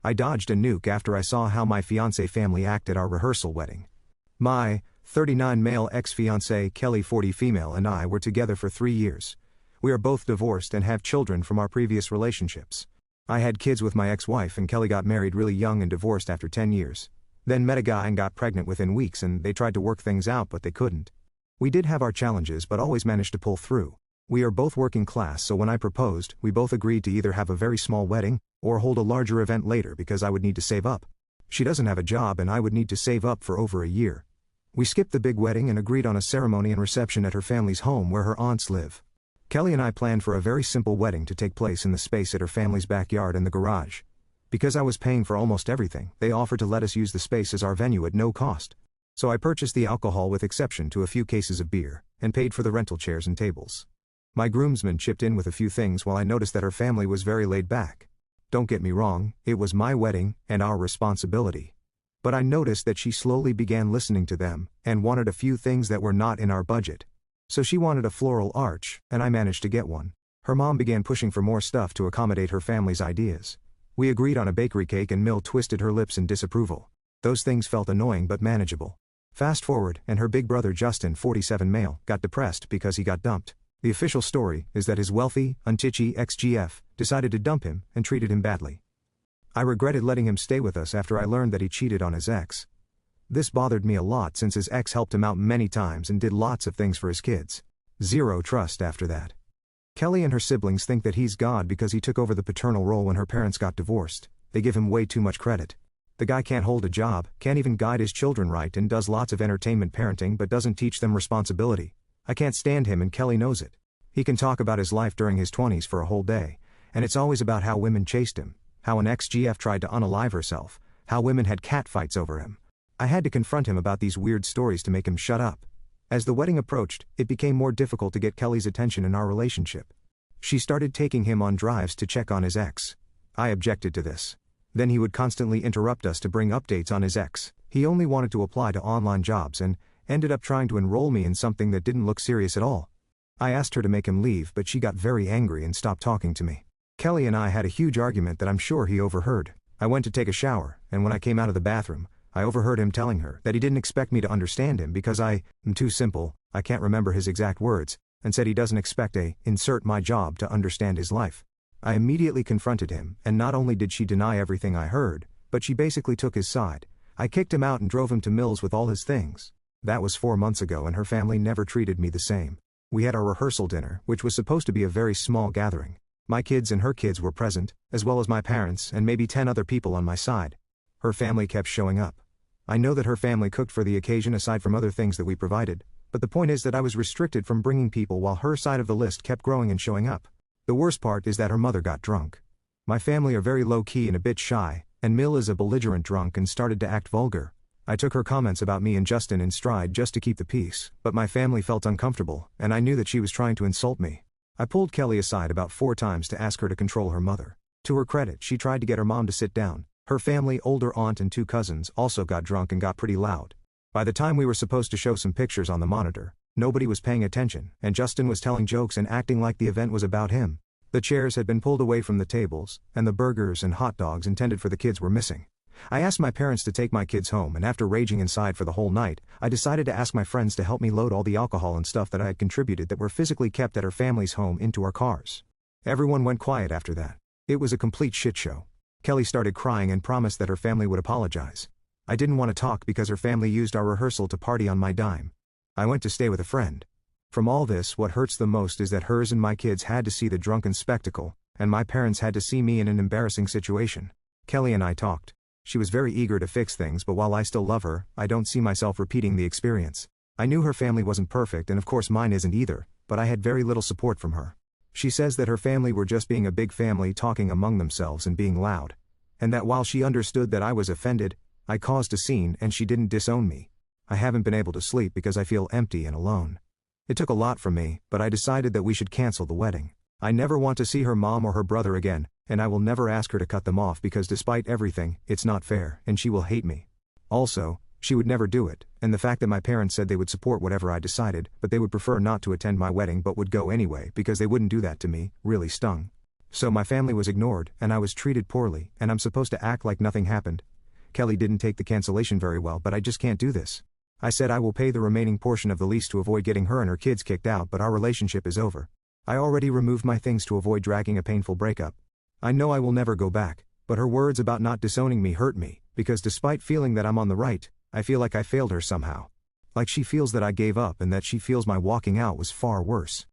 I dodged a nuke after I saw how my fiancé family acted at our rehearsal wedding. My 39 male ex-fiancé Kelly 40 female and I were together for 3 years. We are both divorced and have children from our previous relationships. I had kids with my ex-wife and Kelly got married really young and divorced after 10 years. Then met a guy and got pregnant within weeks and they tried to work things out but they couldn't. We did have our challenges but always managed to pull through. We are both working class, so when I proposed, we both agreed to either have a very small wedding or hold a larger event later because I would need to save up. She doesn't have a job and I would need to save up for over a year. We skipped the big wedding and agreed on a ceremony and reception at her family's home where her aunts live. Kelly and I planned for a very simple wedding to take place in the space at her family's backyard and the garage. Because I was paying for almost everything, they offered to let us use the space as our venue at no cost. So I purchased the alcohol with exception to a few cases of beer, and paid for the rental chairs and tables. My groomsmen chipped in with a few things while I noticed that her family was very laid back. Don't get me wrong, it was my wedding and our responsibility. But I noticed that she slowly began listening to them, and wanted a few things that were not in our budget. So she wanted a floral arch, and I managed to get one. Her mom began pushing for more stuff to accommodate her family's ideas. We agreed on a bakery cake and Mill twisted her lips in disapproval. Those things felt annoying but manageable. Fast forward, and her big brother Justin, 47 male, got depressed because he got dumped. The official story is that his wealthy, untitchy ex-GF decided to dump him and treated him badly. I regretted letting him stay with us after I learned that he cheated on his ex. This bothered me a lot since his ex helped him out many times and did lots of things for his kids. Zero trust after that. Kelly and her siblings think that he's God because he took over the paternal role when her parents got divorced. They give him way too much credit. The guy can't hold a job, can't even guide his children right, and does lots of entertainment parenting but doesn't teach them responsibility. I can't stand him and Kelly knows it. He can talk about his life during his 20s for a whole day, and it's always about how women chased him, how an ex-GF tried to unalive herself, how women had catfights over him. I had to confront him about these weird stories to make him shut up. As the wedding approached, it became more difficult to get Kelly's attention in our relationship. She started taking him on drives to check on his ex. I objected to this. Then he would constantly interrupt us to bring updates on his ex. He only wanted to apply to online jobs and ended up trying to enroll me in something that didn't look serious at all. I asked her to make him leave but she got very angry and stopped talking to me. Kelly and I had a huge argument that I'm sure he overheard. I went to take a shower, and when I came out of the bathroom, I overheard him telling her that he didn't expect me to understand him because I am too simple, I can't remember his exact words, and said he doesn't expect insert my job to understand his life. I immediately confronted him, and not only did she deny everything I heard, but she basically took his side. I kicked him out and drove him to Mills with all his things. That was 4 months ago and her family never treated me the same. We had our rehearsal dinner, which was supposed to be a very small gathering. My kids and her kids were present, as well as my parents and maybe 10 other people on my side. Her family kept showing up. I know that her family cooked for the occasion aside from other things that we provided, but the point is that I was restricted from bringing people while her side of the list kept growing and showing up. The worst part is that her mother got drunk. My family are very low-key and a bit shy, and Mill is a belligerent drunk and started to act vulgar. I took her comments about me and Justin in stride just to keep the peace, but my family felt uncomfortable, and I knew that she was trying to insult me. I pulled Kelly aside about 4 times to ask her to control her mother. To her credit, she tried to get her mom to sit down. Her family, older aunt and 2 cousins, also got drunk and got pretty loud. By the time we were supposed to show some pictures on the monitor, nobody was paying attention, and Justin was telling jokes and acting like the event was about him. The chairs had been pulled away from the tables, and the burgers and hot dogs intended for the kids were missing. I asked my parents to take my kids home, and after raging inside for the whole night, I decided to ask my friends to help me load all the alcohol and stuff that I had contributed that were physically kept at her family's home into our cars. Everyone went quiet after that. It was a complete shit show. Kelly started crying and promised that her family would apologize. I didn't want to talk because her family used our rehearsal to party on my dime. I went to stay with a friend. From all this, what hurts the most is that hers and my kids had to see the drunken spectacle, and my parents had to see me in an embarrassing situation. Kelly and I talked. She was very eager to fix things, but while I still love her, I don't see myself repeating the experience. I knew her family wasn't perfect and of course mine isn't either, but I had very little support from her. She says that her family were just being a big family talking among themselves and being loud. And that while she understood that I was offended, I caused a scene and she didn't disown me. I haven't been able to sleep because I feel empty and alone. It took a lot from me, but I decided that we should cancel the wedding. I never want to see her mom or her brother again, and I will never ask her to cut them off because despite everything, it's not fair, and she will hate me. Also, she would never do it, and the fact that my parents said they would support whatever I decided, but they would prefer not to attend my wedding but would go anyway because they wouldn't do that to me, really stung. So my family was ignored, and I was treated poorly, and I'm supposed to act like nothing happened. Kelly didn't take the cancellation very well, but I just can't do this. I said I will pay the remaining portion of the lease to avoid getting her and her kids kicked out, but our relationship is over. I already removed my things to avoid dragging a painful breakup. I know I will never go back, but her words about not disowning me hurt me, because despite feeling that I'm on the right, I feel like I failed her somehow. Like she feels that I gave up and that she feels my walking out was far worse.